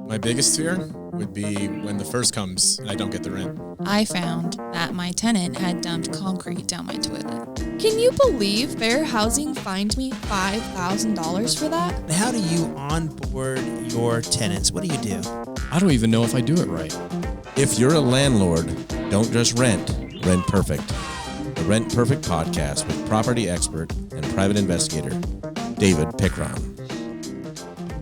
My biggest fear would be when the first comes and I don't get the rent. I found that my tenant had dumped concrete down my toilet. Can you believe Fair Housing fined me $5,000 for that? How do you onboard your tenants? What do you do? I don't even know if I do it right. If you're a landlord, don't just rent, rent perfect. The Rent Perfect podcast with property expert and private investigator, David Pickron.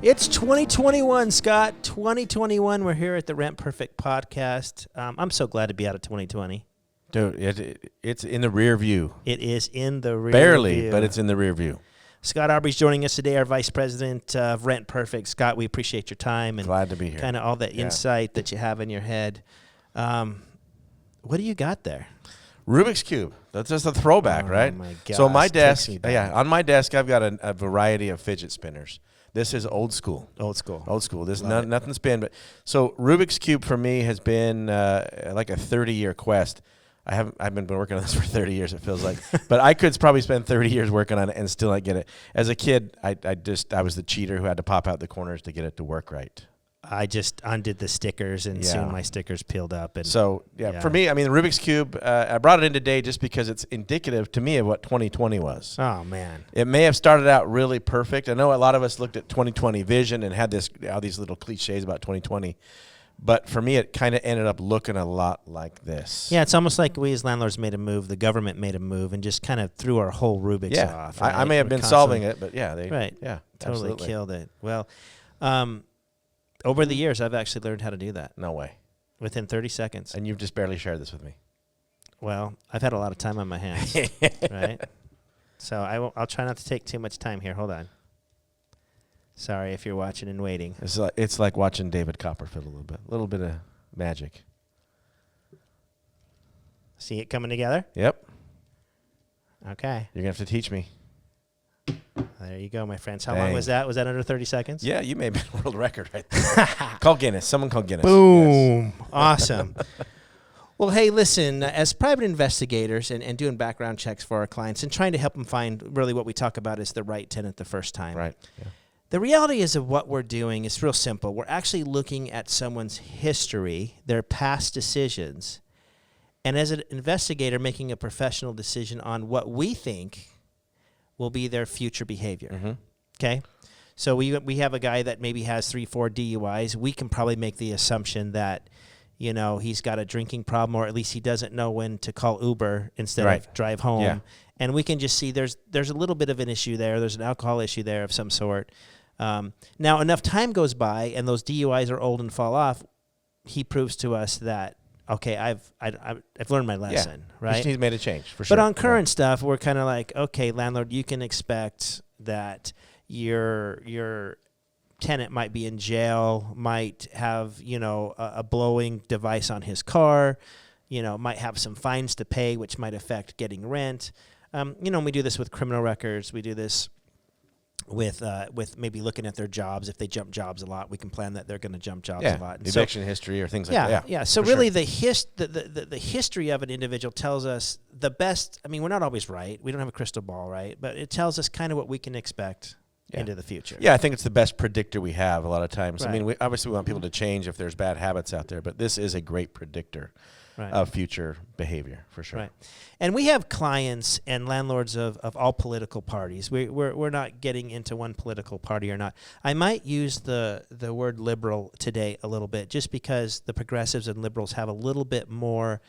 It's 2021, Scott. 2021. We're here at the Rent Perfect podcast. I'm so glad to be out of 2020. Dude, it's in the rear view. It is in the rear Barely, view. but it's in the rear view. Scott Aubrey's joining us today, our vice president of Rent Perfect. Scott, we appreciate your time and Glad to be here. kind of all that insight that you have in your head. What do you got there? Rubik's Cube. That's just a throwback, right? Oh, my gosh. So my desk, Takes me back. on my desk, I've got a variety of fidget spinners. This is old school. Old school. Old school. There's Love it. nothing spin. But so Rubik's Cube for me has been like a 30-year quest. I've been working on this for 30 years, it feels like. But I could probably spend 30 years working on it and still not get it. As a kid, I was the cheater who had to pop out the corners to get it to work right. I just undid the stickers, and soon my stickers peeled up. And So, for me, I mean, the Rubik's Cube, I brought it in today just because it's indicative to me of what 2020 was. Oh, man. It may have started out really perfect. I know a lot of us looked at 2020 vision and had all these little cliches about 2020. But for me, it kind of ended up looking a lot like this. Yeah, it's almost like we as landlords made a move, the government made a move, and just kind of threw our whole Rubik's off. I may have been solving it, but they totally absolutely killed it. Well, over the years, I've actually learned how to do that No way. within 30 seconds. And you've just barely shared this with me. Well, I've had a lot of time on my hands, right? So I'll try not to take too much time here. Hold on. Sorry if you're watching and waiting. It's like watching David Copperfield a little bit of magic. See it coming together? Yep. Okay. You're going to have to teach me. There you go, my friends. How long was that? Was that under 30 seconds? Yeah, you may have been world record right there. Call Guinness. Someone call Guinness. Boom. Yes. Awesome. Well, hey, listen, as private investigators and doing background checks for our clients and trying to help them find really what we talk about is the right tenant the first time. Right. Yeah. The reality is of what we're doing is real simple. We're actually looking at someone's history, their past decisions, and as an investigator making a professional decision on what we think will be their future behavior. Mm-hmm. Okay? So we have a guy that maybe has 3-4 DUIs. We can probably make the assumption that, he's got a drinking problem, or at least he doesn't know when to call Uber instead of drive home. Yeah. And we can just see there's a little bit of an issue there. There's an alcohol issue there of some sort. Now, enough time goes by and those DUIs are old and fall off. He proves to us that, okay, I've learned my lesson, right? He's made a change, for sure. But on current stuff, we're kind of like, okay, landlord, you can expect that your tenant might be in jail, might have, a blowing device on his car, might have some fines to pay, which might affect getting rent. We do this with criminal records. We do this with maybe looking at their jobs. If they jump jobs a lot, we can plan that they're going to jump jobs a lot. And eviction history or things like that. Yeah. So really the history of an individual tells us the best. I mean, we're not always right. We don't have a crystal ball, right? But it tells us kind of what we can expect into the future. Yeah, I think it's the best predictor we have a lot of times. Right. I mean, we obviously want people to change if there's bad habits out there, but this is a great predictor of future behavior, for sure. Right. And we have clients and landlords of all political parties. We're not getting into one political party or not. I might use the word liberal today a little bit just because the progressives and liberals have a little bit more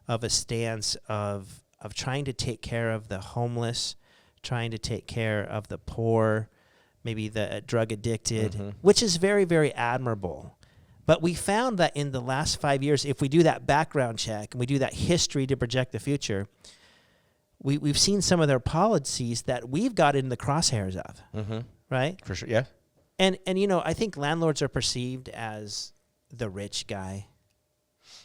of a stance of trying to take care of the homeless, trying to take care of the poor, maybe the drug addicted, which is very, very admirable. But we found that in the last 5 years, if we do that background check and we do that history to project the future, we've seen some of their policies that we've got in the crosshairs of, right? For sure, yeah. And I think landlords are perceived as the rich guy,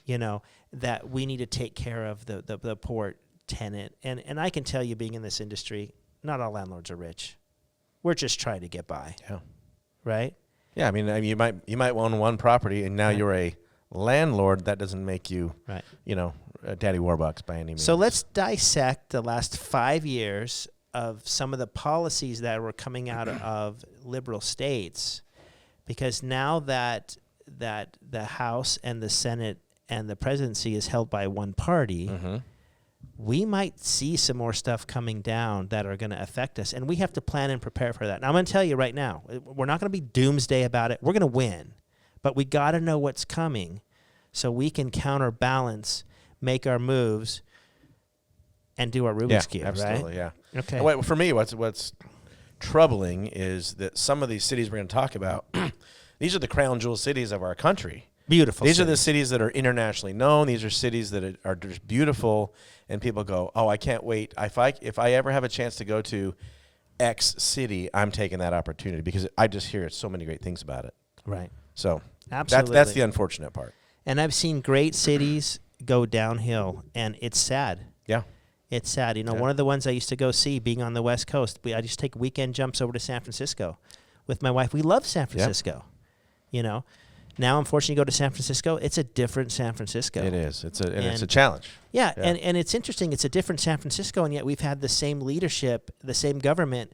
that we need to take care of the poor tenant. And I can tell you, being in this industry, not all landlords are rich. We're just trying to get by, right? Yeah, I mean, you might own one property, and now you're a landlord. That doesn't make you, Daddy Warbucks by any means. So let's dissect the last 5 years of some of the policies that were coming out of liberal states, because now that the House and the Senate and the presidency is held by one party, we might see some more stuff coming down that are going to affect us, and we have to plan and prepare for that. Now, I'm going to tell you right now, we're not going to be doomsday about it. We're going to win, but we got to know what's coming so we can counterbalance, make our moves, and do our Rubik's Cube, absolutely, right? Yeah. Okay. And for me, what's troubling is that some of these cities we're going to talk about, these are the crown jewel cities of our country. Beautiful. These are the cities that are internationally known. These are cities that are just beautiful, and people go, "Oh, I can't wait! If I ever have a chance to go to X city, I'm taking that opportunity because I just hear so many great things about it." Right. So Absolutely. that's the unfortunate part. And I've seen great cities go downhill, and it's sad. Yeah. It's sad. You know, one of the ones I used to go see, being on the West Coast, I just take weekend jumps over to San Francisco with my wife. We love San Francisco. You know, now unfortunately, you go to San Francisco, it's a different San Francisco. It is. It's a challenge. Yeah, and it's interesting. It's a different San Francisco, and yet we've had the same leadership, the same government,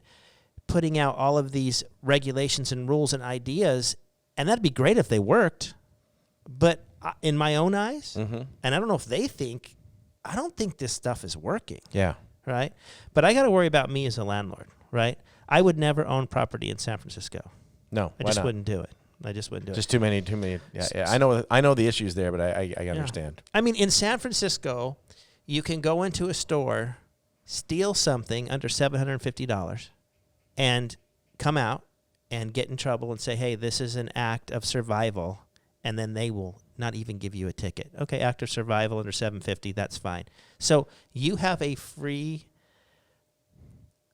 putting out all of these regulations and rules and ideas, and that'd be great if they worked. But in my own eyes, and I don't know if they think, I don't think this stuff is working. Yeah. Right? But I got to worry about me as a landlord, right? I would never own property in San Francisco. No, I just wouldn't do it. I just wouldn't do it. Just too many. Yeah. I know the issues there, but I understand. I mean, in San Francisco, you can go into a store, steal something under $750, and come out and get in trouble and say, hey, this is an act of survival, and then they will not even give you a ticket. Okay, act of survival under $750, that's fine. So you have a free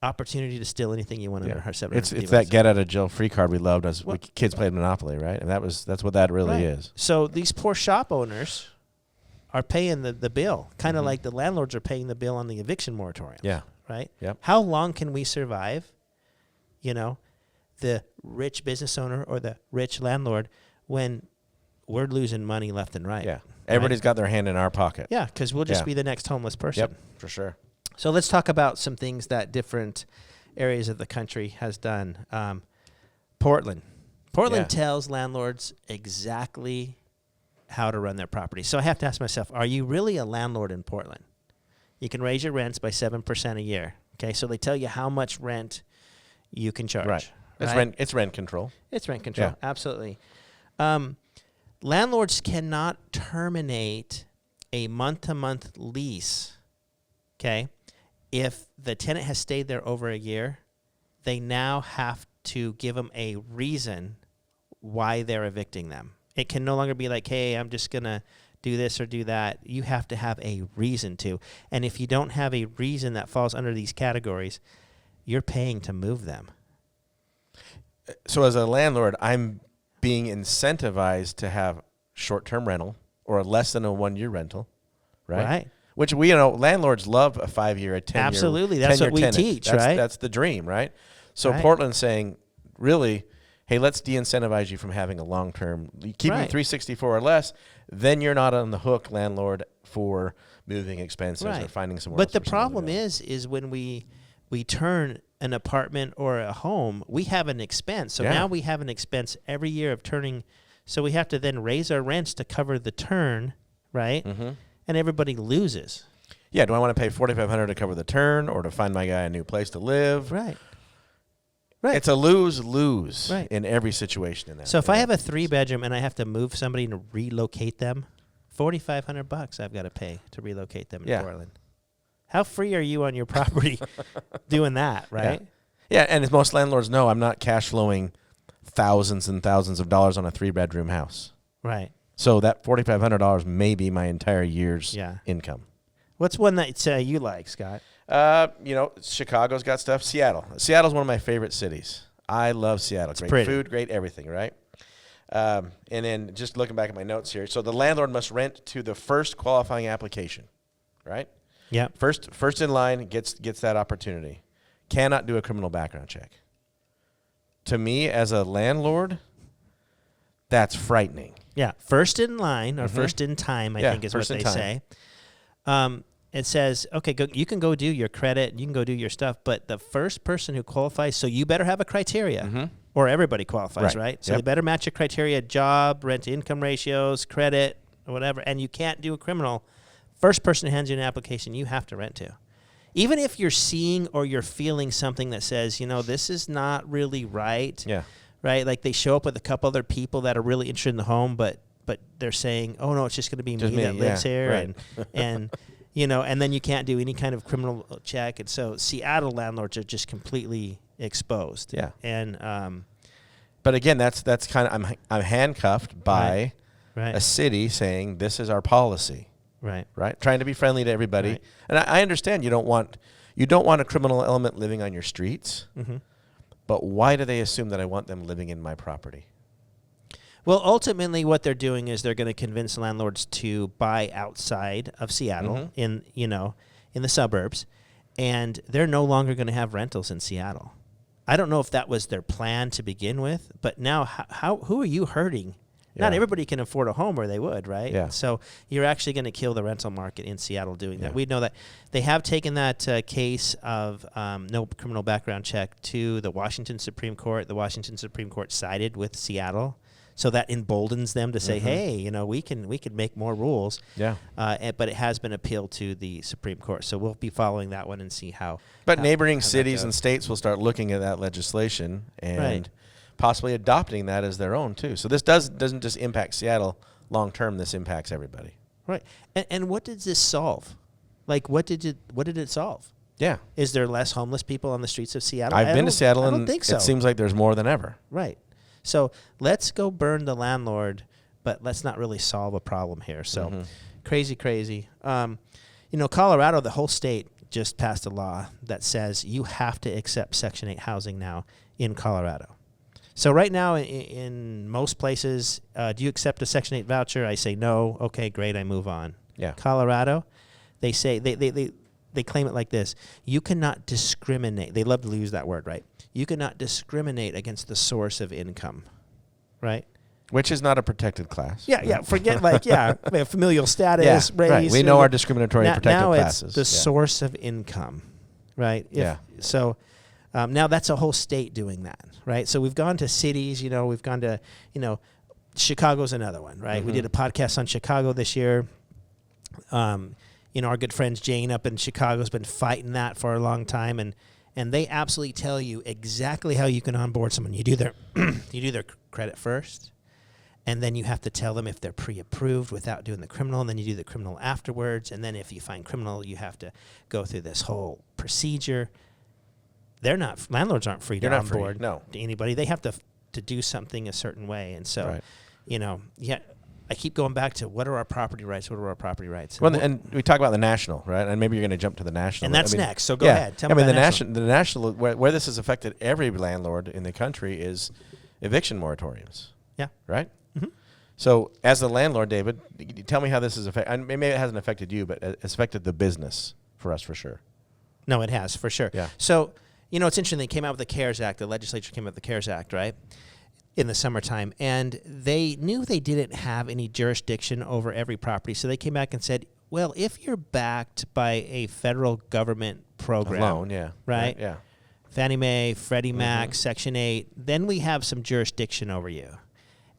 opportunity to steal anything you want under $750. It's that get out of jail free card we loved as kids played Monopoly, right? And that's what that really is. So these poor shop owners are paying the bill, kind of like the landlords are paying the bill on the eviction moratorium. Yeah. Right? Yep. How long can we survive, you know, the rich business owner or the rich landlord when we're losing money left and right? Yeah. Everybody's got their hand in our pocket. Yeah, because we'll just be the next homeless person. Yep, for sure. So let's talk about some things that different areas of the country has done. Portland tells landlords exactly how to run their property. So I have to ask myself, are you really a landlord in Portland? You can raise your rents by 7% a year. Okay, so they tell you how much rent you can charge. Right. It's rent control. It's rent control. Yeah. Absolutely. Landlords cannot terminate a month-to-month lease. Okay, if the tenant has stayed there over a year, they now have to give them a reason why they're evicting them. It can no longer be like, hey, I'm just going to do this or do that. You have to have a reason to. And if you don't have a reason that falls under these categories, you're paying to move them. So as a landlord, I'm being incentivized to have short-term rental or less than a 1-year rental, right? Right. Which landlords love a 5-year, a 10-year. Absolutely. That's what we tenant. teach, right? That's the dream, right? So Right. Portland's saying, really, hey, let's de-incentivize you from having a long-term. Keep them 364 or less, then you're not on the hook, landlord, for moving expenses or finding somewhere else. But the problem is when we turn an apartment or a home, we have an expense. So now we have an expense every year of turning. So we have to then raise our rents to cover the turn, right? Mm-hmm. And everybody loses. Yeah, do I want to pay $4,500 to cover the turn or to find my guy a new place to live? Right. It's a lose-lose in every situation in that. So if I have a 3-bedroom and I have to move somebody and relocate them, $4,500 I've got to pay to relocate them in Portland. How free are you on your property doing that, right? Yeah, and as most landlords know, I'm not cash flowing thousands and thousands of dollars on a 3-bedroom house. Right. So that $4,500 may be my entire year's income. What's one that you like, Scott? Chicago's got stuff. Seattle's one of my favorite cities. I love Seattle. Great pretty. Food, great everything, right? And then just looking back at my notes here. So the landlord must rent to the first qualifying application, right? Yeah. First in line gets that opportunity. Cannot do a criminal background check. To me, as a landlord, that's frightening. Yeah. First in line or first in time, I think is what they say. It says, okay, you can go do your credit, you can go do your stuff, but the first person who qualifies, so you better have a criteria. or everybody qualifies, right? So Yep. they better match your criteria: job, rent-to-income ratios, credit, or whatever. And you can't do a criminal. First person who hands you an application, you have to rent to. Even if you're seeing or you're feeling something that says, this is not really right. Yeah. Right? Like they show up with a couple other people that are really interested in the home, but they're saying, oh, no, it's just going to be me that lives here. Right. And and then you can't do any kind of criminal check. And so Seattle landlords are just completely exposed. Yeah. And But again, that's kind of I'm handcuffed by right. a city saying this is our policy. Right. Right, trying to be friendly to everybody, Right. and I understand you don't want a criminal element living on your streets, Mm-hmm. but why do they assume that I want them living in my property? Well, ultimately, what they're doing is they're going to convince landlords to buy outside of Seattle in the suburbs, and they're no longer going to have rentals in Seattle. I don't know if that was their plan to begin with, but now who are you hurting? Not everybody can afford a home, or they would, right? Yeah. So you're actually going to kill the rental market in Seattle doing Yeah. that. We know that they have taken that case of no criminal background check to the Washington Supreme Court. The Washington Supreme Court sided with Seattle, so that emboldens them to say, "Hey, we can make more rules." Yeah. But it has been appealed to the Supreme Court, so we'll be following that one and see how. But neighboring how that cities goes. and states will start looking at that legislation and Right. possibly adopting that as their own too. So this doesn't just impact Seattle long term. This impacts everybody. Right. And what did this solve? Like, what did it solve? Yeah, Is there less homeless people on the streets of Seattle? I've been to Seattle, I and don't think so. it seems like there's more than ever. Right. So let's go burn the landlord, but let's not really solve a problem here. So crazy. Colorado, the whole state just passed a law that says you have to accept Section 8 housing now in Colorado. So right now in most places, do you accept a Section 8 voucher? I say no. Okay, great. I move on. Yeah. Colorado, they say they claim it like this: you cannot discriminate. They love to use that word, right? You cannot discriminate against the source of income, right? Which is not a protected class. Yeah. Forget familial status, race. Right. We know our discriminatory and protected now classes. It's the source of income, right? So now that's a whole state doing that, right? So we've gone to cities, we've gone to, Chicago's another one, right? We did a podcast on Chicago this year. Our good friend Jane up in Chicago has been fighting that for a long time, and they absolutely tell you exactly how you can onboard someone. You do their credit first, and then you have to tell them if they're pre-approved without doing the criminal, and then you do the criminal afterwards, and then if you find criminal, you have to go through this whole procedure. Landlords aren't free to onboard to anybody. They have to do something a certain way, and so, I keep going back to what are our property rights? What are our property rights? Well, and we talk about the national, right? And maybe you're going to jump to the national. And that's next. So go ahead. Tell me the about the national, where this has affected every landlord in the country is eviction moratoriums. Yeah. Right. Mm-hmm. So as a landlord, David, tell me how this has affected. Maybe it hasn't affected you, but it's affected the business for us for sure. No, it has for sure. Yeah. So it's interesting. They came out with the CARES Act. The legislature came out with the CARES Act, right? In the summertime, and they knew they didn't have any jurisdiction over every property, so they came back and said, well, if you're backed by a federal government program, loan, yeah, right? Yeah, Fannie Mae, Freddie Mac, Section 8, then we have some jurisdiction over you.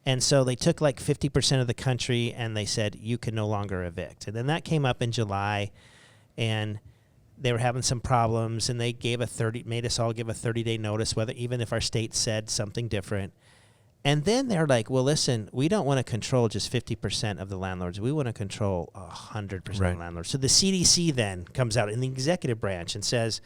And so they took like 50% of the country, and they said, you can no longer evict. And then that came up in July, and they were having some problems, and they made us all give a 30-day notice, even if our state said something different. And then they're like, well, listen, we don't want to control just 50% of the landlords. We want to control 100% of the landlords. So the CDC then comes out in the executive branch and says,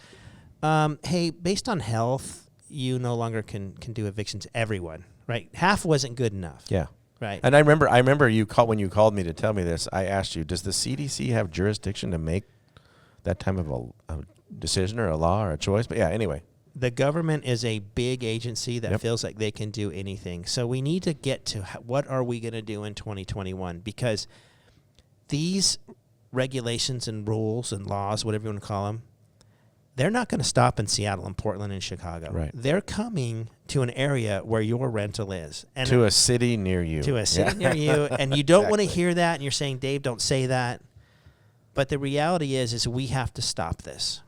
hey, based on health, you no longer can do evictions. Everyone, right? Half wasn't good enough. yeah. Right. And I remember when you called me to tell me this, I asked you, does the CDC have jurisdiction to make that type of a decision or a law or a choice? But yeah, anyway. The government is a big agency that feels like they can do anything. So we need to get to what are we going to do in 2021? Because these regulations and rules and laws, whatever you want to call them, they're not going to stop in Seattle and Portland and Chicago. Right. They're coming to an area where your rental is. And To a city near you. To a city near you. And you don't want to hear that, and you're saying, Dave, don't say that. But the reality is we have to stop this.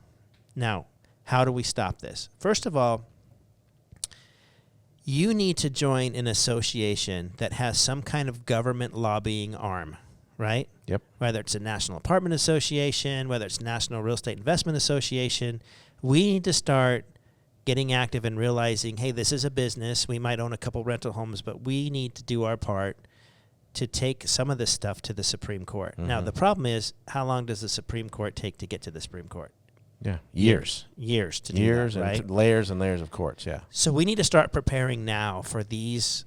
Now, how do we stop this? First of all, You need to join an association that has some kind of government lobbying arm, right? Yep. Whether it's a National Apartment Association, whether it's National Real Estate Investment Association, we need to start getting active and realizing, hey, this is a business. We might own a couple rental homes, but we need to do our part to take some of this stuff to the Supreme Court. Now, the problem is, how long does the Supreme Court take to get to the Supreme Court? Yeah. Years to do that, right? And layers and layers of courts, yeah. So we need to start preparing now for these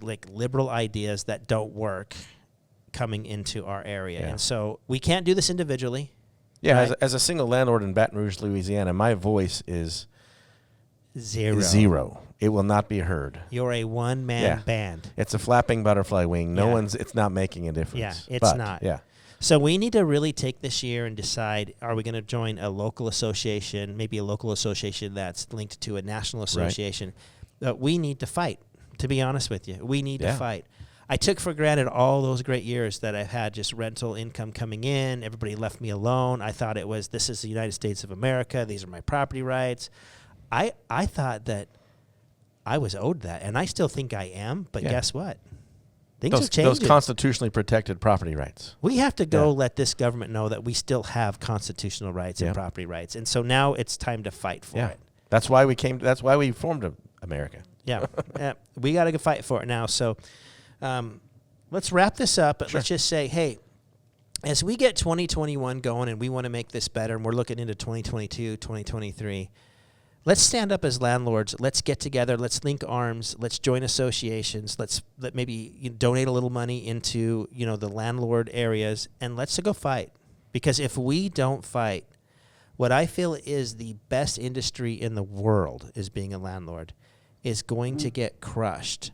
like liberal ideas that don't work coming into our area. Yeah. And so we can't do this individually. Yeah, right? as a single landlord in Baton Rouge, Louisiana, my voice is Zero. It will not be heard. You're a one-man band. It's a flapping butterfly wing. Yeah. It's not making a difference. Yeah, it's But, not. Yeah. So we need to really take this year and decide, are we going to join a local association, maybe a local association that's linked to a national association? We need to fight, to be honest with you. We need to fight. I took for granted all those great years that I've had just rental income coming in. Everybody left me alone. I thought it was, this is the United States of America. These are my property rights. I thought that I was owed that, and I still think I am, but guess what? Things have changed. Those constitutionally protected property rights. We have to go let this government know that we still have constitutional rights and property rights. And so now it's time to fight for it. That's why we formed America. Yeah. We got to fight for it now. So let's wrap this up. But let's just say, hey, as we get 2021 going and we want to make this better and we're looking into 2022, 2023, let's stand up as landlords. Let's get together. Let's link arms. Let's join associations. Let maybe donate a little money into the landlord areas, and let's go fight. Because if we don't fight, what I feel is the best industry in the world is being a landlord is going to get crushed.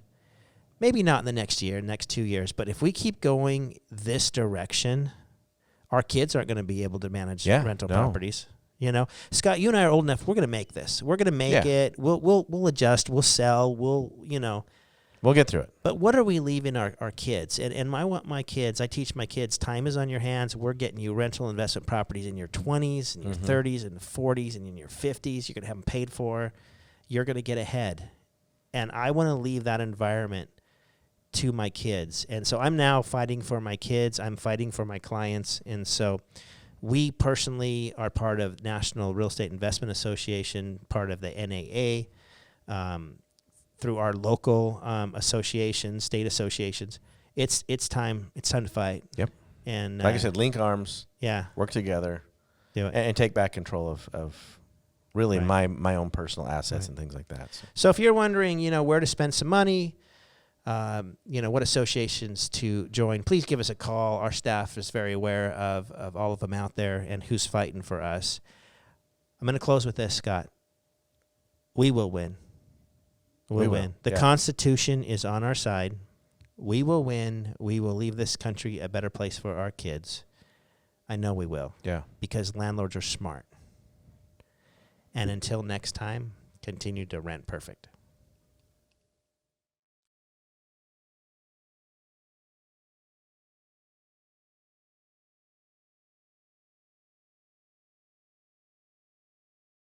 Maybe not in the next year, next 2 years, but if we keep going this direction, our kids aren't going to be able to manage rental properties. Scott, you and I are old enough. We're going to make this. We're going to make it. We'll adjust. We'll sell. We'll get through it. But what are we leaving our kids? And I want my kids. I teach my kids. Time is on your hands. We're getting you rental investment properties in your 20s, and your 30s, and 40s, and in your 50s. You're going to have them paid for. You're going to get ahead. And I want to leave that environment to my kids. And so I'm now fighting for my kids. I'm fighting for my clients. And so we personally are part of National Real Estate Investment Association, part of the NAA, through our local associations, state associations. It's time to fight. Yep. And like I said, link arms. Yeah. Work together. Do it. And take back control of really my own personal assets and things like that. So if you're wondering, where to spend some money, what associations to join, please give us a call. Our staff is very aware of all of them out there and who's fighting for us. I'm going to close with this, Scott. We will win. We'll win. The Constitution is on our side. We will win. We will leave this country a better place for our kids. I know we will. Yeah. Because landlords are smart. And until next time, continue to rent perfect.